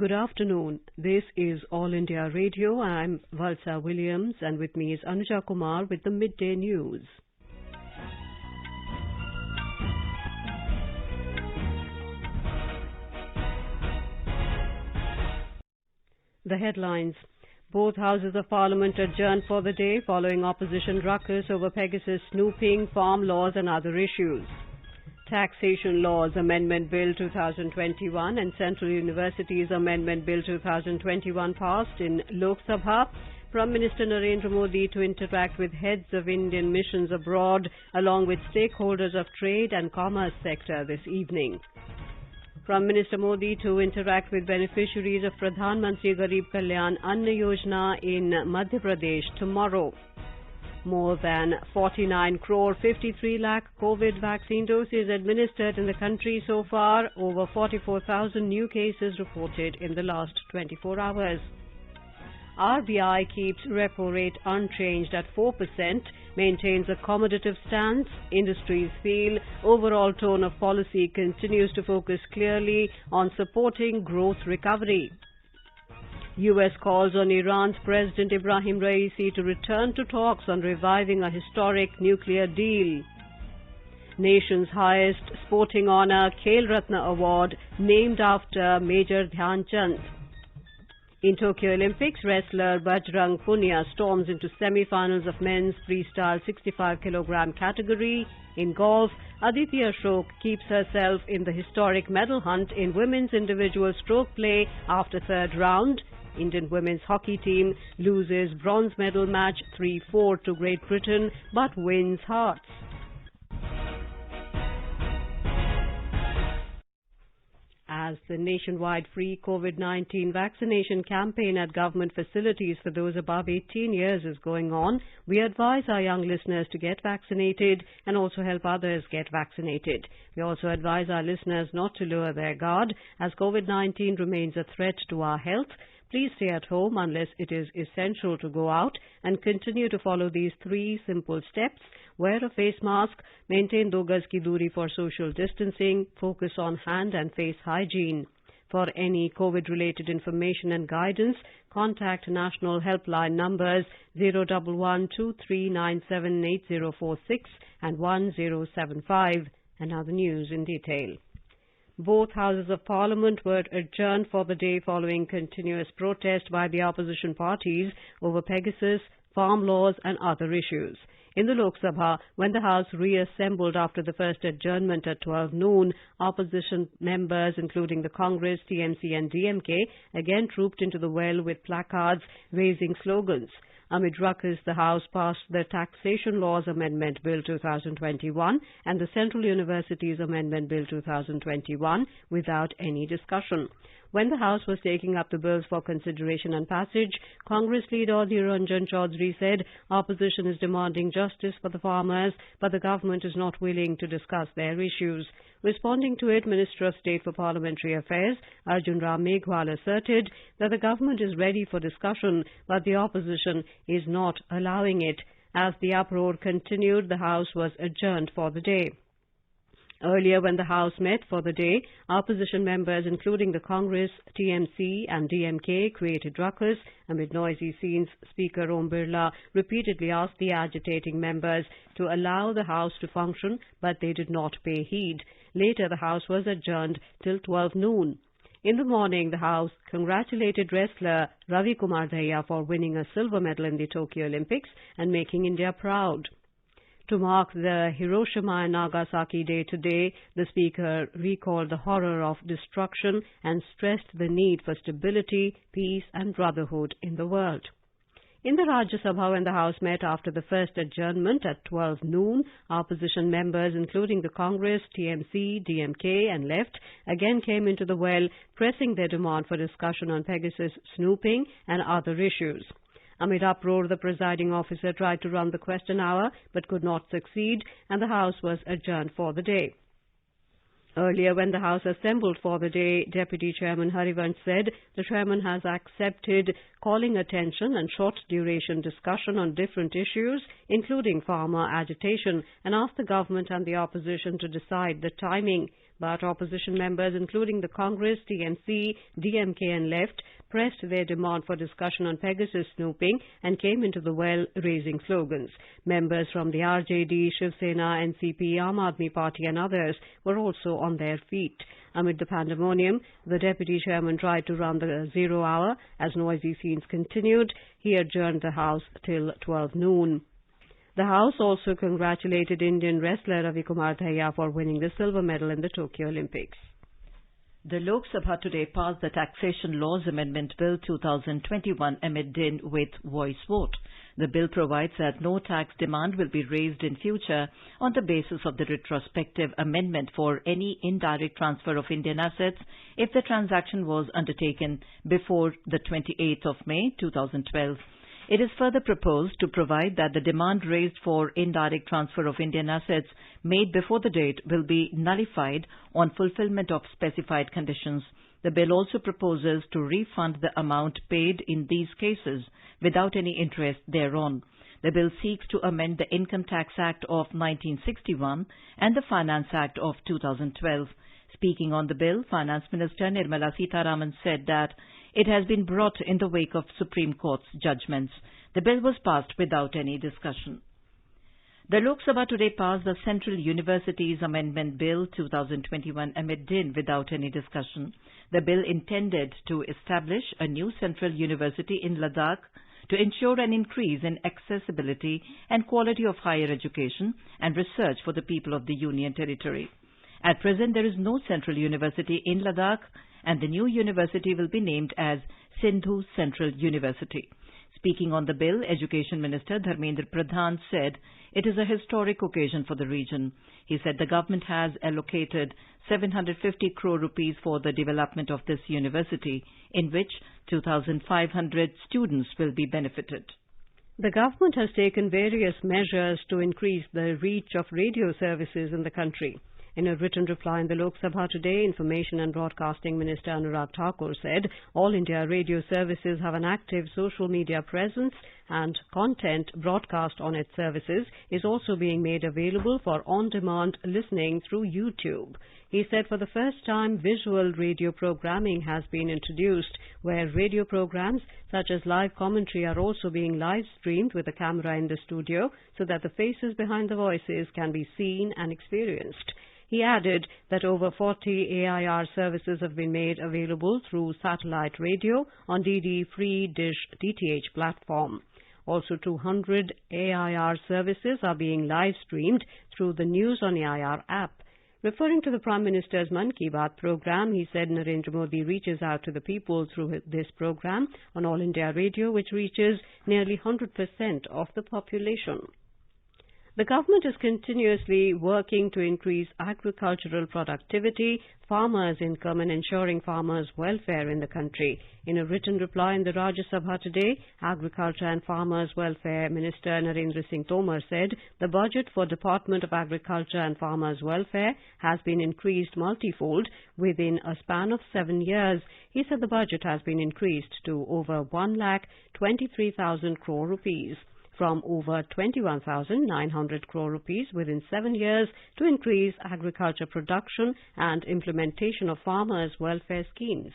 Good afternoon. This is All India Radio. I'm Valsa Williams, and with me is Anuja Kumar with the Midday News. The headlines. Both houses of Parliament adjourned for the day following opposition ruckus over Pegasus snooping, farm laws and other issues. Taxation Laws Amendment Bill 2021 and Central Universities Amendment Bill 2021 passed in Lok Sabha. Prime Minister Narendra Modi to interact with heads of Indian missions abroad along with stakeholders of trade and commerce sector this evening. Prime Minister Modi to interact with beneficiaries of Pradhan Mantri Garib Kalyan Anna Yojana in Madhya Pradesh tomorrow. More than 49 crore 53 lakh COVID vaccine doses administered in the country so far. Over 44,000 new cases reported in the last 24 hours. RBI keeps repo rate unchanged at 4%, maintains accommodative stance. Industries feel overall tone of policy continues to focus clearly on supporting growth recovery. U.S. calls on Iran's President Ibrahim Raisi to return to talks on reviving a historic nuclear deal. Nation's highest sporting honour, Khel Ratna Award, named after Major Dhyan Chand. In Tokyo Olympics, wrestler Bajrang Punia storms into semi-finals of men's freestyle 65 kg category. In golf, Aditi Ashok keeps herself in the historic medal hunt in women's individual stroke play after third round. Indian women's hockey team loses bronze medal match 3-4 to Great Britain but wins hearts. As the nationwide free COVID-19 vaccination campaign at government facilities for those above 18 years is going on, we advise our young listeners to get vaccinated and also help others get vaccinated. We also advise our listeners not to lower their guard as COVID-19 remains a threat to our health. Please stay at home unless it is essential to go out and continue to follow these 3 simple steps. Wear a face mask, maintain 2 gaz ki doori for social distancing, focus on hand and face hygiene. For any COVID-related information and guidance, contact national helpline numbers 011-2397-8046 and 1075. And now the news in detail. Both houses of Parliament were adjourned for the day following continuous protest by the opposition parties over Pegasus, farm laws and other issues. In the Lok Sabha, when the House reassembled after the first adjournment at 12 noon, opposition members, including the Congress, TMC and DMK, again trooped into the well with placards raising slogans. Amid ruckus, the House passed the Taxation Laws Amendment Bill 2021 and the Central Universities Amendment Bill 2021 without any discussion. When the House was taking up the bills for consideration and passage, Congress leader Adhir Ranjan Chaudhary said opposition is demanding justice for the farmers, but the government is not willing to discuss their issues. Responding to it, Minister of State for Parliamentary Affairs Arjun Ram Meghwal asserted that the government is ready for discussion, but the opposition is not allowing it. As the uproar continued, the House was adjourned for the day. Earlier, when the House met for the day, opposition members, including the Congress, TMC and DMK, created ruckus. Amid noisy scenes, Speaker Om Birla repeatedly asked the agitating members to allow the House to function, but they did not pay heed. Later, the House was adjourned till 12 noon. In the morning, the House congratulated wrestler Ravi Kumar Dahiya for winning a silver medal in the Tokyo Olympics and making India proud. To mark the Hiroshima and Nagasaki Day today, the Speaker recalled the horror of destruction and stressed the need for stability, peace and brotherhood in the world. In the Rajya Sabha, when the House met after the first adjournment at 12 noon, opposition members, including the Congress, TMC, DMK and Left, again came into the well, pressing their demand for discussion on Pegasus snooping and other issues. Amid uproar, the presiding officer tried to run the question hour but could not succeed, and the House was adjourned for the day. Earlier, when the House assembled for the day, Deputy Chairman Harivansh said the Chairman has accepted calling attention and short-duration discussion on different issues, including farmer agitation, and asked the government and the opposition to decide the timing. but opposition members, including the Congress, TMC, DMK and Left, pressed their demand for discussion on Pegasus snooping and came into the well raising slogans. Members from the RJD, Shiv Sena, NCP, Aam Aadmi Party and others were also on their feet. Amid the pandemonium, the Deputy Chairman tried to run the 0 hour as noisy scenes continued. He adjourned the House till 12 noon. The House also congratulated Indian wrestler Ravi Kumar Dahiya for winning the silver medal in the Tokyo Olympics. The Lok Sabha today passed the Taxation Laws Amendment Bill 2021 amid din with voice vote. The bill provides that no tax demand will be raised in future on the basis of the retrospective amendment for any indirect transfer of Indian assets if the transaction was undertaken before the 28th of May 2012. It is further proposed to provide that the demand raised for indirect transfer of Indian assets made before the date will be nullified on fulfillment of specified conditions. The bill also proposes to refund the amount paid in these cases without any interest thereon. The bill seeks to amend the Income Tax Act of 1961 and the Finance Act of 2012. Speaking on the bill, Finance Minister Nirmala Sitharaman said that it has been brought in the wake of Supreme Court's judgments. The bill was passed without any discussion. The Lok Sabha today passed the Central Universities Amendment Bill 2021 amid din without any discussion. The bill intended to establish a new central university in Ladakh to ensure an increase in accessibility and quality of higher education and research for the people of the Union Territory. At present, there is no central university in Ladakh, and the new university will be named as Sindhu Central University. Speaking on the bill, Education Minister Dharmendra Pradhan said it is a historic occasion for the region. He said the government has allocated 750 crore rupees for the development of this university, in which 2,500 students will be benefited. The government has taken various measures to increase the reach of radio services in the country. In a written reply in the Lok Sabha today, Information and Broadcasting Minister Anurag Thakur said All India radio services have an active social media presence and content broadcast on its services is also being made available for on-demand listening through YouTube. He said for the first time visual radio programming has been introduced where radio programs such as live commentary are also being live streamed with a camera in the studio so that the faces behind the voices can be seen and experienced. He added that over 40 AIR services have been made available through satellite radio on DD Free Dish DTH platform. Also 200 AIR services are being live streamed through the News on AIR app. Referring to the Prime Minister's Man Ki Baat program, he said Narendra Modi reaches out to the people through this program on All India Radio, which reaches nearly 100% of the population. The government is continuously working to increase agricultural productivity, farmers' income and ensuring farmers' welfare in the country. In a written reply in the Rajya Sabha today, Agriculture and Farmers' Welfare Minister Narendra Singh Tomar said the budget for Department of Agriculture and Farmers' Welfare has been increased multifold within a span of 7 years. He said the budget has been increased to over 1,23,000 crore rupees. From over 21,900 crore rupees within 7 years to increase agriculture production and implementation of farmers' welfare schemes.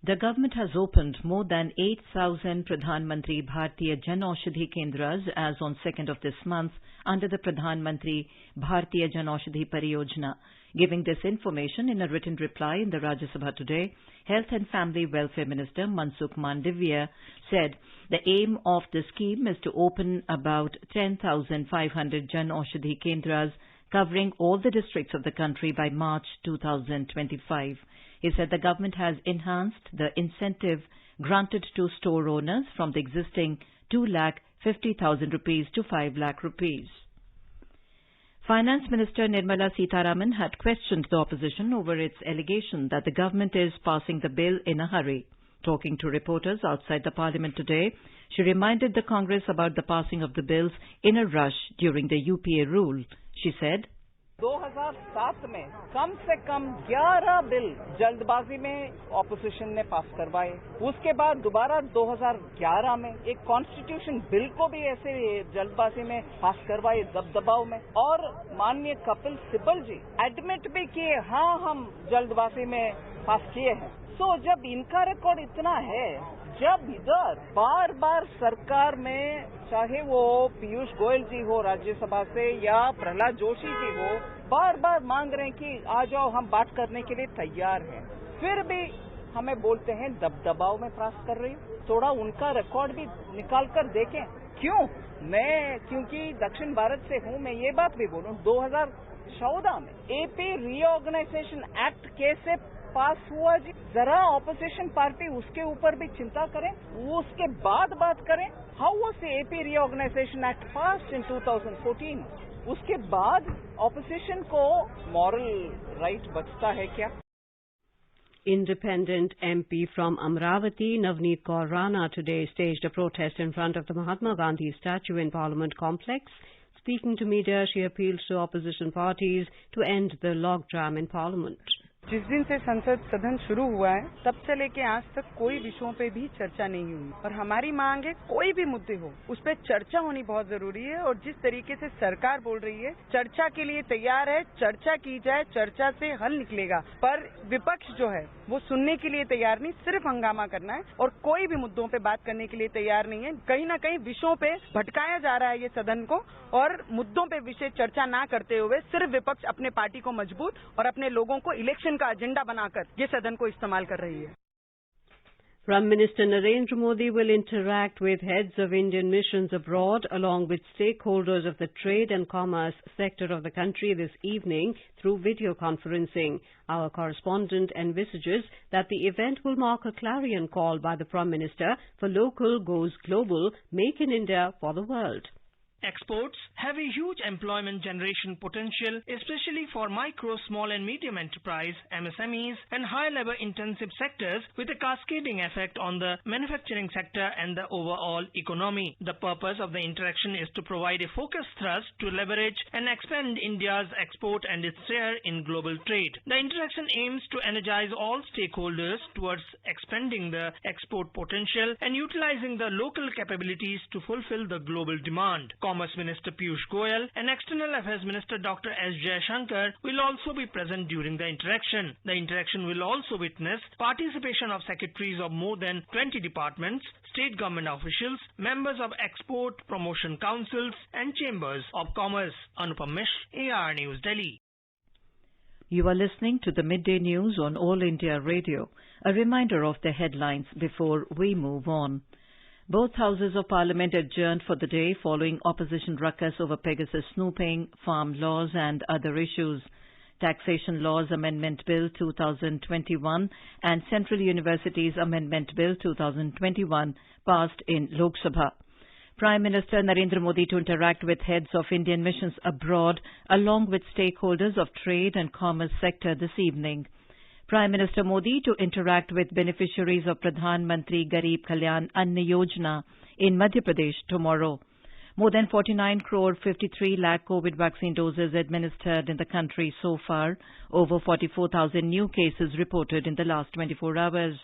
The government has opened more than 8,000 Pradhan Mantri Bharatiya Jan Aushadhi Kendras as on 2nd of this month under the Pradhan Mantri Bharatiya Jan Aushadhi Pariyojana. Giving this information in a written reply in the Rajya Sabha today, Health and Family Welfare Minister Mansukh Mandavia said the aim of the scheme is to open about 10,500 Jan Aushadhi Kendras covering all the districts of the country by March 2025. He said the government has enhanced the incentive granted to store owners from the existing 2,50,000 rupees to 5 lakh rupees. Finance Minister Nirmala Sitharaman had questioned the opposition over its allegation that the government is passing the bill in a hurry. Talking to reporters outside the parliament today, she reminded the Congress about the passing of the bills in a rush during the UPA rule. She said, 2007 में कम से कम 11 bill जल्दबाजी में opposition ने पास करवाए। उसके बाद दोबारा 2011 में एक कॉन्स्टिट्यूशन बिल को भी ऐसे जल्दबाजी में पास करवाए दबदबाव में, और माननीय कपिल सिब्बल जी एडमिट भी किए, हाँ हम जल्दबाजी में पास किए हैं। तो जब इनका रिकॉर्ड इतना है, जब इधर बार बार सरकार में चाहे वो पीयूष गोयल जी हो राज्यसभा से या प्रहलाद जोशी जी हो, बार बार मांग रहे हैं कि आ जाओ हम बात करने के लिए तैयार हैं, फिर भी हमें बोलते हैं दबदबाव में पास कर रही हूँ। थोड़ा उनका रिकॉर्ड भी निकाल कर देखें। क्यों? क्योंकि दक्षिण भारत से हूँ, मैं ये बात भी बोलूँ, 2014 में एपी रीऑर्गेनाइजेशन एक्ट कैसे पास हुआ जी? जरा ऑपोजिशन पार्टी उसके ऊपर भी चिंता करें, उसके बाद बात करें। How was the AP reorganisation act pass in 2014? उसके बाद ऑपोजिशन को मॉरल राइट बचता है क्या? Independent MP from Amravati, Navneet Kaur Rana, today staged a protest in front of the Mahatma Gandhi statue in Parliament complex. Speaking to media, she appealed to opposition parties to end the logjam in Parliament. जिस दिन से संसद सदन शुरू हुआ है, तब से लेके आज तक कोई विषयों पे भी चर्चा नहीं हुई, और हमारी मांग है कोई भी मुद्दे हो उस पर चर्चा होनी बहुत जरूरी है। और जिस तरीके से सरकार बोल रही है चर्चा के लिए तैयार है, चर्चा की जाए, चर्चा से हल निकलेगा, पर विपक्ष जो है वो सुनने के लिए तैयार नहीं, सिर्फ हंगामा करना है और कोई भी मुद्दों पे बात करने के लिए तैयार नहीं है। कहीं ना कहीं विषयों पे भटकाया जा रहा है ये सदन को, और मुद्दों पे विषय चर्चा ना करते हुए सिर्फ विपक्ष अपने पार्टी को मजबूत और अपने लोगों को इलेक्शन का एजेंडा बनाकर ये सदन को इस्तेमाल कर रही है। Prime Minister Narendra Modi will interact with heads of Indian missions abroad along with stakeholders of the trade and commerce sector of the country this evening through video conferencing. Our correspondent envisages that the event will mark a clarion call by the Prime Minister for local goes global, make in India for the world. Exports have a huge employment generation potential, especially for micro, small and medium enterprise, MSMEs and high labor intensive sectors with a cascading effect on the manufacturing sector and the overall economy. The purpose of the interaction is to provide a focused thrust to leverage and expand India's export and its share in global trade. The interaction aims to energize all stakeholders towards expanding the export potential and utilizing the local capabilities to fulfill the global demand. Commerce Minister Piyush Goyal and External Affairs Minister Dr. S. Jaishankar will also be present during the interaction. The interaction will also witness participation of secretaries of more than 20 departments, state government officials, members of export promotion councils and chambers of commerce. Anupam Mishra, AR News, Delhi. You are listening to the Midday News on All India Radio. A reminder of the headlines before we move on. Both houses of parliament adjourned for the day following opposition ruckus over Pegasus snooping, farm laws and other issues. Taxation Laws Amendment Bill 2021 and Central Universities Amendment Bill 2021 passed in Lok Sabha. Prime Minister Narendra Modi to interact with heads of Indian missions abroad along with stakeholders of trade and commerce sector this evening. Prime Minister Modi to interact with beneficiaries of Pradhan Mantri Garib Kalyan Ann Yojana in Madhya Pradesh tomorrow. More than 49 crore 53 lakh COVID vaccine doses administered in the country so far. Over 44,000 new cases reported in the last 24 hours.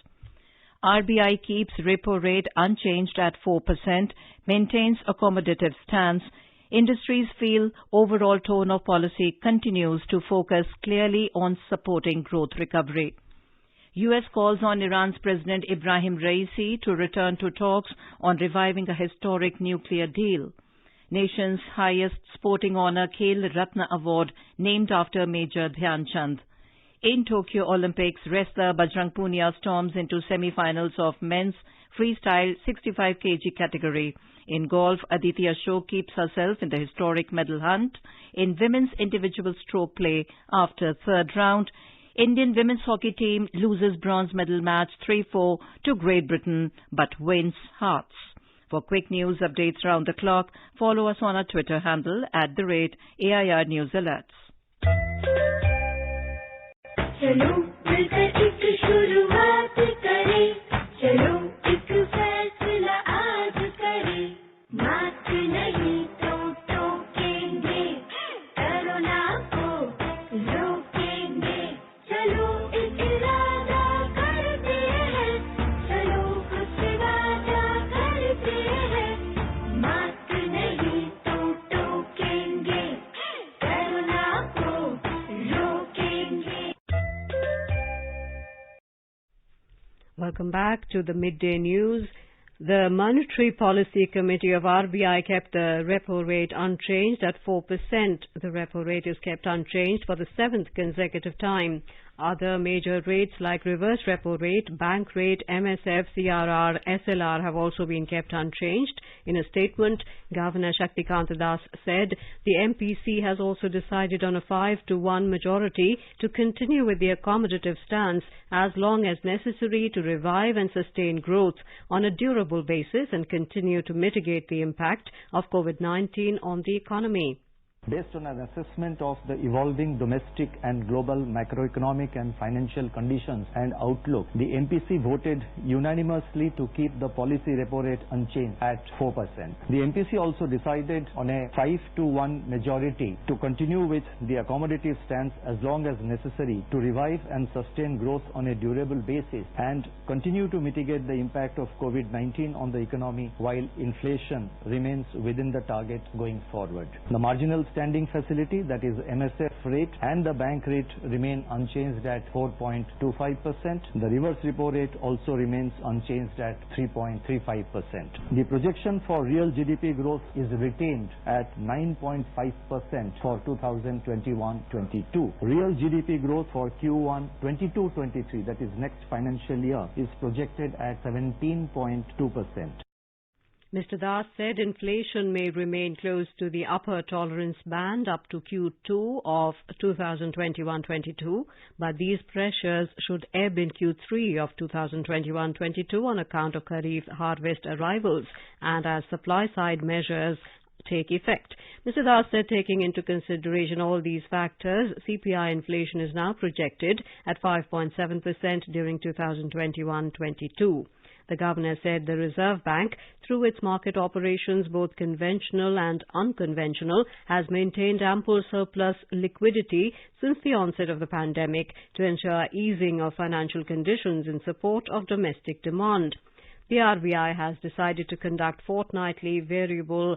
RBI keeps repo rate unchanged at 4%, maintains accommodative stance. Industries feel overall tone of policy continues to focus clearly on supporting growth recovery. U.S. calls on Iran's President Ibrahim Raisi to return to talks on reviving a historic nuclear deal. Nation's highest sporting honor, Khel Ratna Award, named after Major Dhyan Chand. In Tokyo Olympics, wrestler Bajrang Punia storms into semi-finals of men's freestyle 65 kg category. In golf, Aditi Ashok keeps herself in the historic medal hunt. In women's individual stroke play, after third round, Indian women's hockey team loses bronze medal match 3-4 to Great Britain but wins hearts. For quick news updates round the clock, follow us on our Twitter handle @AIR News Alerts. चलो मिलकर एक शुरुआत करें, चलो एक फैसला आज करें, मास्क नहीं तो टोकेंगे, कोरोना को Welcome back to the midday news. The Monetary Policy Committee of RBI kept the repo rate unchanged at 4%. The repo rate is kept unchanged for the 7th consecutive time. Other major rates like reverse repo rate, bank rate, MSF, CRR, SLR have also been kept unchanged. In a statement, Governor Shaktikant Das said the MPC has also decided on a 5-1 majority to continue with the accommodative stance as long as necessary to revive and sustain growth on a durable basis and continue to mitigate the impact of COVID-19 on the economy. Based on an assessment of the evolving domestic and global macroeconomic and financial conditions and outlook, the MPC voted unanimously to keep the policy repo rate unchanged at 4%. The MPC also decided on a 5-1 majority to continue with the accommodative stance as long as necessary to revive and sustain growth on a durable basis and continue to mitigate the impact of COVID-19 on the economy while inflation remains within the target going forward. The marginal standing facility, that is MSF rate, and the bank rate remain unchanged at 4.25%. The reverse repo rate also remains unchanged at 3.35%. The projection for real GDP growth is retained at 9.5% for 2021-22. Real GDP growth for Q1 22-23, that is next financial year, is projected at 17.2%. Mr. Das said inflation may remain close to the upper tolerance band up to Q2 of 2021-22, but these pressures should ebb in Q3 of 2021-22 on account of Kharif harvest arrivals and as supply-side measures take effect. Mr. Das said taking into consideration all these factors, CPI inflation is now projected at 5.7% during 2021-22. The Governor said the Reserve Bank, through its market operations, both conventional and unconventional, has maintained ample surplus liquidity since the onset of the pandemic to ensure easing of financial conditions in support of domestic demand. The RBI has decided to conduct fortnightly variable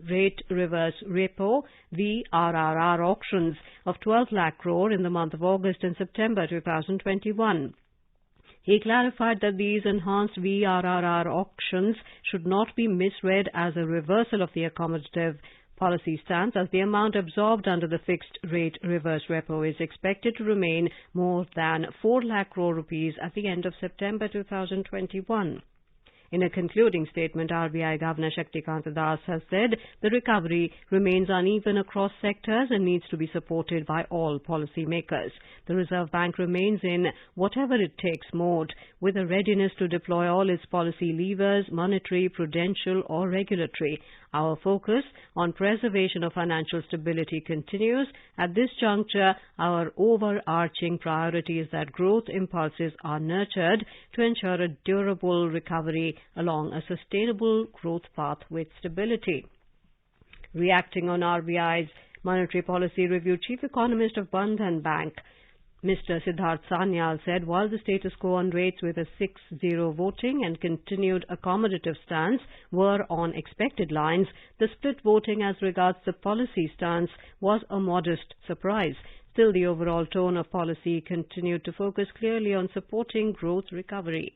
rate reverse repo (VRRR) auctions of 12 lakh crore in the month of August and September 2021. He clarified that these enhanced VRRR auctions should not be misread as a reversal of the accommodative policy stance, as the amount absorbed under the fixed rate reverse repo is expected to remain more than 4 lakh crore rupees at the end of September 2021. In a concluding statement, RBI Governor Shaktikant Das has said the recovery remains uneven across sectors and needs to be supported by all policymakers. The Reserve Bank remains in whatever it takes mode, with a readiness to deploy all its policy levers, monetary, prudential or regulatory. Our focus on preservation of financial stability continues. At this juncture, our overarching priority is that growth impulses are nurtured to ensure a durable recovery along a sustainable growth path with stability. Reacting on RBI's monetary policy review, Chief Economist of Bandhan Bank, Mr. Siddharth Sanyal, said while the status quo on rates with a 6-0 voting and continued accommodative stance were on expected lines, the split voting as regards the policy stance was a modest surprise. Still, the overall tone of policy continued to focus clearly on supporting growth recovery.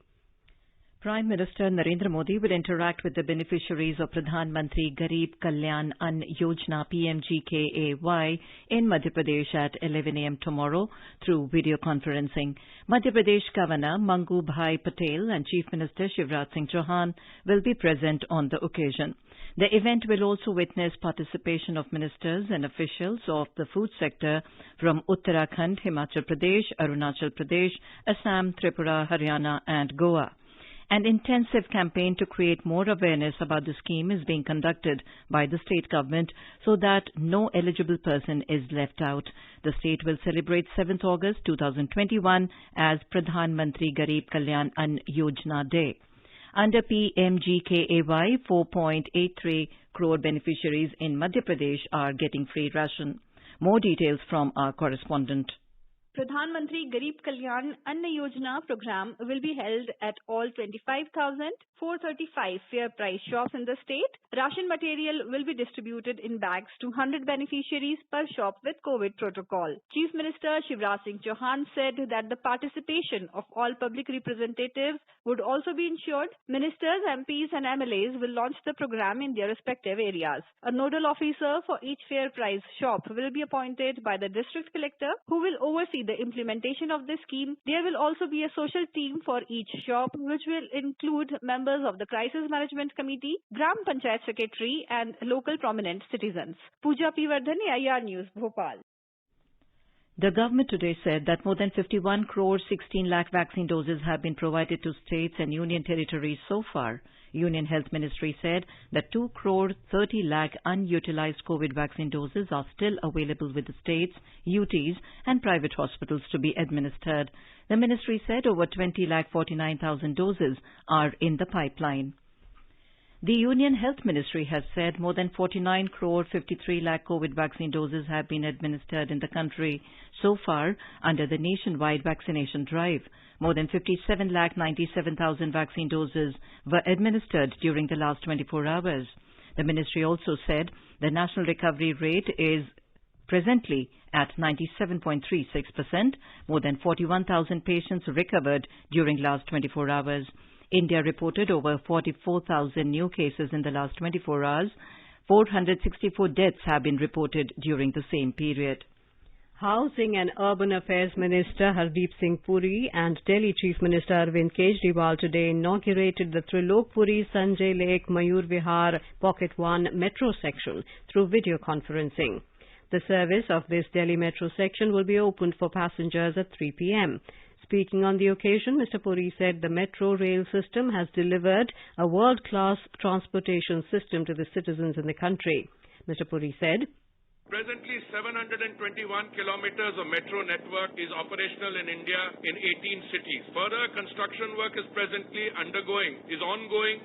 Prime Minister Narendra Modi will interact with the beneficiaries of Pradhan Mantri Garib Kalyan Ann Yojana PMGKAY in Madhya Pradesh at 11 a.m. tomorrow through video conferencing. Madhya Pradesh Governor Mangu Bhai Patel and Chief Minister Shivraj Singh Chauhan will be present on the occasion. The event will also witness participation of ministers and officials of the food sector from Uttarakhand, Himachal Pradesh, Arunachal Pradesh, Assam, Tripura, Haryana and Goa. An intensive campaign to create more awareness about the scheme is being conducted by the state government so that no eligible person is left out. The state will celebrate 7th August 2021 as Pradhan Mantri Garib Kalyan Ann Yojana Day. Under PMGKAY, 4.83 crore beneficiaries in Madhya Pradesh are getting free ration. More details from our correspondent. Pradhan Mantri Garib Kalyan Anna Yojana program will be held at all 25,435 fair price shops in the state. Ration material will be distributed in bags to 100 beneficiaries per shop with COVID protocol. Chief Minister Shivraj Singh Chauhan said that the participation of all public representatives would also be ensured. Ministers, MPs and MLAs will launch the program in their respective areas. A nodal officer for each fair price shop will be appointed by the district collector who will oversee the implementation of this scheme. There will also be a social team for each shop which will include members of the Crisis Management Committee, Gram Panchayat Secretary and local prominent citizens. Pooja P. Vardhan, AIR News, Bhopal. The government today said that more than 51 crore 16 lakh vaccine doses have been provided to states and union territories so far. Union Health Ministry said that 2 crore 30 lakh unutilized COVID vaccine doses are still available with the states, UTs and private hospitals to be administered. The ministry said over 20 lakh 49,000 doses are in the pipeline. The Union Health Ministry has said more than 49 crore 53 lakh COVID vaccine doses have been administered in the country so far under the nationwide vaccination drive. More than 57 lakh 97,000 vaccine doses were administered during the last 24 hours. The ministry also said the national recovery rate is presently at 97.36%. More than 41,000 patients recovered during last 24 hours. India reported over 44,000 new cases in the last 24 hours. 464 deaths have been reported during the same period. Housing and Urban Affairs Minister Hardeep Singh Puri and Delhi Chief Minister Arvind Kejriwal today inaugurated the Trilokpuri Sanjay Lake Mayur Vihar Pocket 1 metro section through video conferencing. The service of this Delhi metro section will be opened for passengers at 3 p.m. Speaking on the occasion, Mr. Puri said the metro rail system has delivered a world-class transportation system to the citizens in the country. Mr. Puri said, Presently, 721 kilometers of metro network is operational in India in 18 cities. Further construction work is ongoing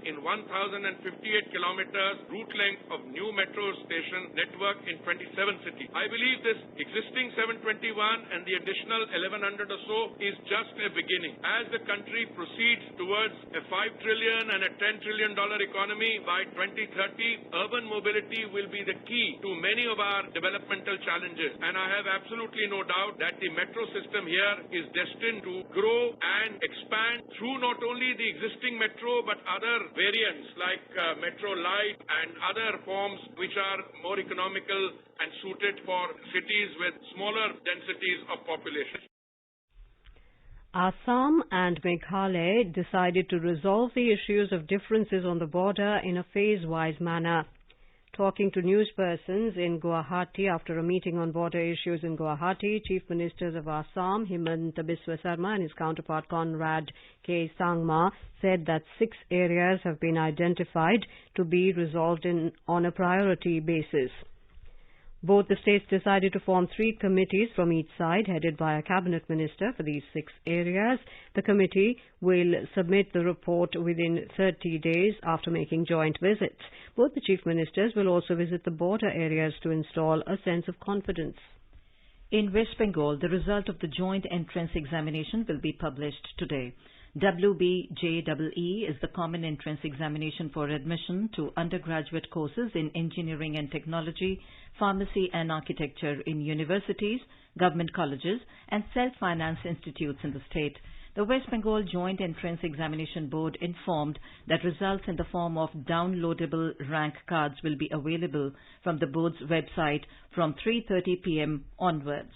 in 1,058 kilometers route length of new metro station network in 27 cities. I believe this existing 721 and the additional 1,100 or so is just a beginning. As the country proceeds towards a $5 trillion and a $10 trillion economy by 2030, urban mobility will be the key to many of our developmental challenges, and I have absolutely no doubt that the metro system here is destined to grow and expand through not only the existing metro but other variants like Metro Light and other forms which are more economical and suited for cities with smaller densities of population. Assam and Meghalaya decided to resolve the issues of differences on the border in a phase-wise manner. Talking to newspersons in Guwahati after a meeting on border issues in Guwahati, Chief Ministers of Assam, Himanta Biswa Sarma, and his counterpart Conrad K. Sangma said that 6 areas have been identified to be resolved on a priority basis. Both the states decided to form 3 committees from each side, headed by a cabinet minister for these 6 areas. The committee will submit the report within 30 days after making joint visits. Both the chief ministers will also visit the border areas to install a sense of confidence. In West Bengal, the result of the joint entrance examination will be published today. WBJEE is the common entrance examination for admission to undergraduate courses in engineering and technology, pharmacy and architecture in universities, government colleges and self-finance institutes in the state. The West Bengal Joint Entrance Examination Board informed that results in the form of downloadable rank cards will be available from the board's website from 3:30 p.m. onwards.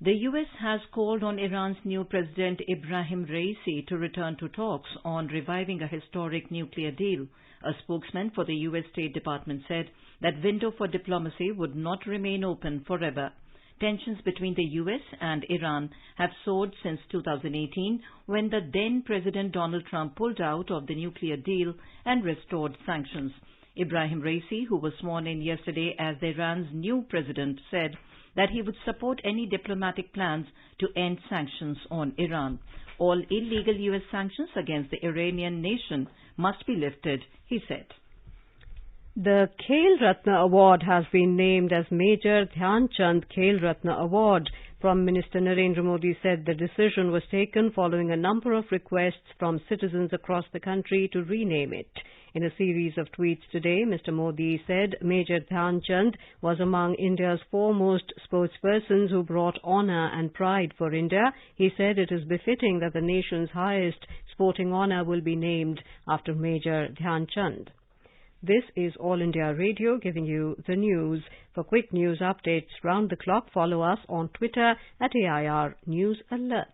The U.S. has called on Iran's new President Ibrahim Raisi to return to talks on reviving a historic nuclear deal. A spokesman for the U.S. State Department said that window for diplomacy would not remain open forever. Tensions between the U.S. and Iran have soared since 2018 when the then President Donald Trump pulled out of the nuclear deal and restored sanctions. Ibrahim Raisi, who was sworn in yesterday as Iran's new president, said that he would support any diplomatic plans to end sanctions on Iran. All illegal U.S. sanctions against the Iranian nation must be lifted, he said. The Khel Ratna Award has been named as Major Dhyan Chand Khel Ratna Award. Prime Minister Narendra Modi said the decision was taken following a number of requests from citizens across the country to rename it. In a series of tweets today, Mr. Modi said Major Dhyan Chand was among India's foremost sportspersons who brought honour and pride for India. He said it is befitting that the nation's highest sporting honour will be named after Major Dhyan Chand. This is All India Radio giving you the news. For quick news updates round the clock, follow us on Twitter at AIR News Alerts.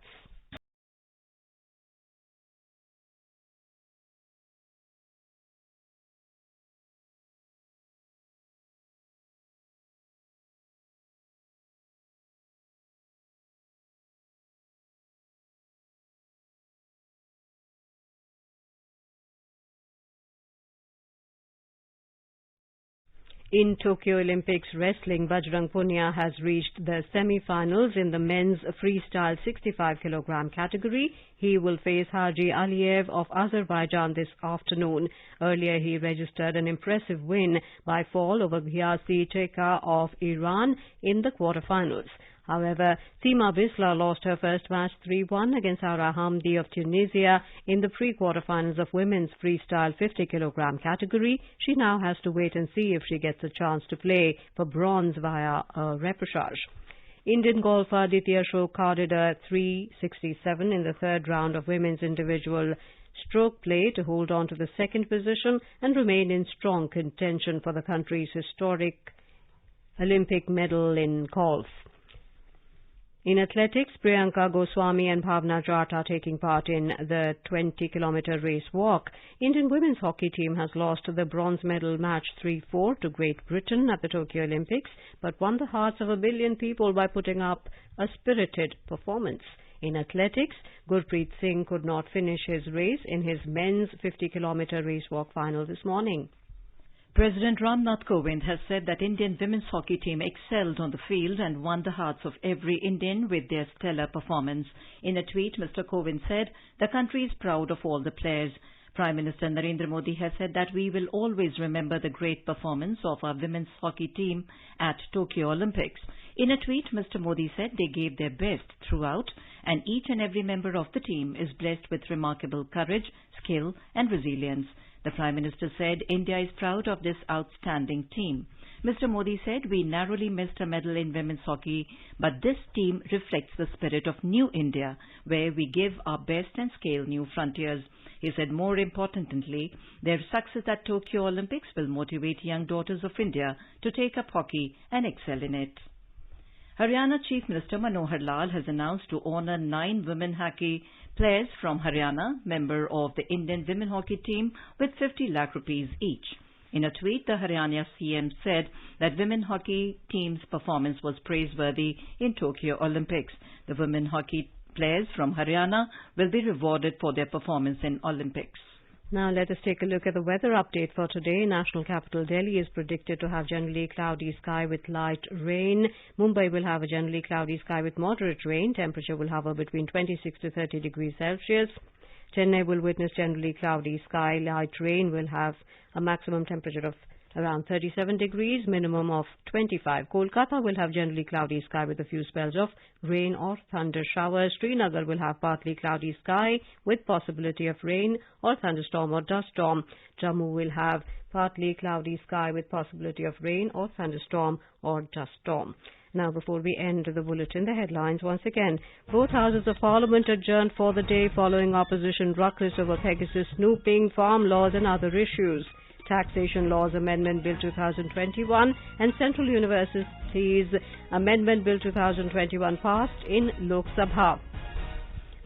In Tokyo Olympics wrestling, Bajrang Punia has reached the semi-finals in the men's freestyle 65 kg category. He will face Haji Aliyev of Azerbaijan this afternoon. Earlier, he registered an impressive win by fall over Ghiasi Cheka of Iran in the quarterfinals. However, Seema Bisla lost her first match 3-1 against Ara Hamdi of Tunisia in the pre-quarterfinals of women's freestyle 50 kg category. She now has to wait and see if she gets a chance to play for bronze via a repechage. Indian golfer Aditya Ashok carded a 367 in the third round of women's individual stroke play to hold on to the second position and remain in strong contention for the country's historic Olympic medal in golf. In athletics, Priyanka Goswami and Bhavna Jat are taking part in the 20-kilometer race walk. Indian women's hockey team has lost the bronze medal match 3-4 to Great Britain at the Tokyo Olympics, but won the hearts of a billion people by putting up a spirited performance. In athletics, Gurpreet Singh could not finish his race in his men's 50-kilometer race walk final this morning. President Ramnath Kovind has said that Indian women's hockey team excelled on the field and won the hearts of every Indian with their stellar performance. In a tweet, Mr. Kovind said, "The country is proud of all the players." Prime Minister Narendra Modi has said that we will always remember the great performance of our women's hockey team at Tokyo Olympics. In a tweet, Mr. Modi said they gave their best throughout and each and every member of the team is blessed with remarkable courage, skill and resilience. The Prime Minister said India is proud of this outstanding team. Mr. Modi said we narrowly missed a medal in women's hockey, but this team reflects the spirit of New India, where we give our best and scale new frontiers. He said more importantly, their success at Tokyo Olympics will motivate young daughters of India to take up hockey and excel in it. Haryana Chief Minister Manohar Lal has announced to honour 9 women hockey players from Haryana, member of the Indian women hockey team, with 50 lakh rupees each. In a tweet, the Haryana CM said that women hockey team's performance was praiseworthy in Tokyo Olympics. The women hockey players from Haryana will be rewarded for their performance in Olympics. Now let us take a look at the weather update for today. National capital Delhi is predicted to have generally cloudy sky with light rain. Mumbai will have a generally cloudy sky with moderate rain. Temperature will hover between 26 to 30 degrees Celsius. Chennai will witness generally cloudy sky. Light rain will have a maximum temperature of around 37 degrees, minimum of 25. Kolkata will have generally cloudy sky with a few spells of rain or thunder showers. Srinagar will have partly cloudy sky with possibility of rain or thunderstorm or dust storm. Jammu will have partly cloudy sky with possibility of rain or thunderstorm or dust storm. Now, before we end the bulletin, the headlines once again. Both houses of Parliament adjourned for the day following opposition ruckus over Pegasus snooping, farm laws and other issues. Taxation Laws Amendment Bill 2021 and Central Universities Amendment Bill 2021 passed in Lok Sabha.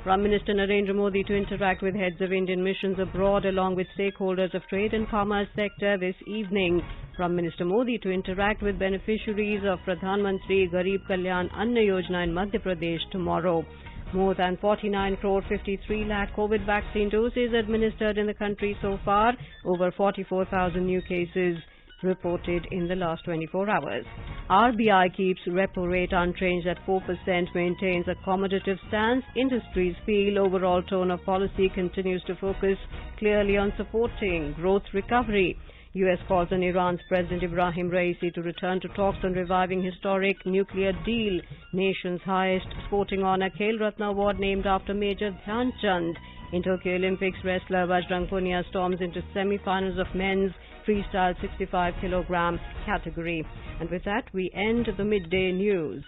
Prime Minister Narendra Modi to interact with heads of Indian missions abroad along with stakeholders of trade and commerce sector this evening. Prime Minister Modi to interact with beneficiaries of Pradhan Mantri Garib Kalyan Anna Yojana in Madhya Pradesh tomorrow. More than 49 crore 53 lakh COVID vaccine doses administered in the country so far. Over 44,000 new cases reported in the last 24 hours. RBI keeps repo rate unchanged at 4%, maintains accommodative stance. Industries feel overall tone of policy continues to focus clearly on supporting growth recovery. US calls on Iran's President Ibrahim Raisi to return to talks on reviving historic nuclear deal. Nation's highest sporting honour, Khel Ratna Award named after Major Dhyan Chand. In Tokyo Olympics, wrestler Bajrang Punia storms into semi-finals of men's freestyle 65 kilogram category. And with that, we end the midday news.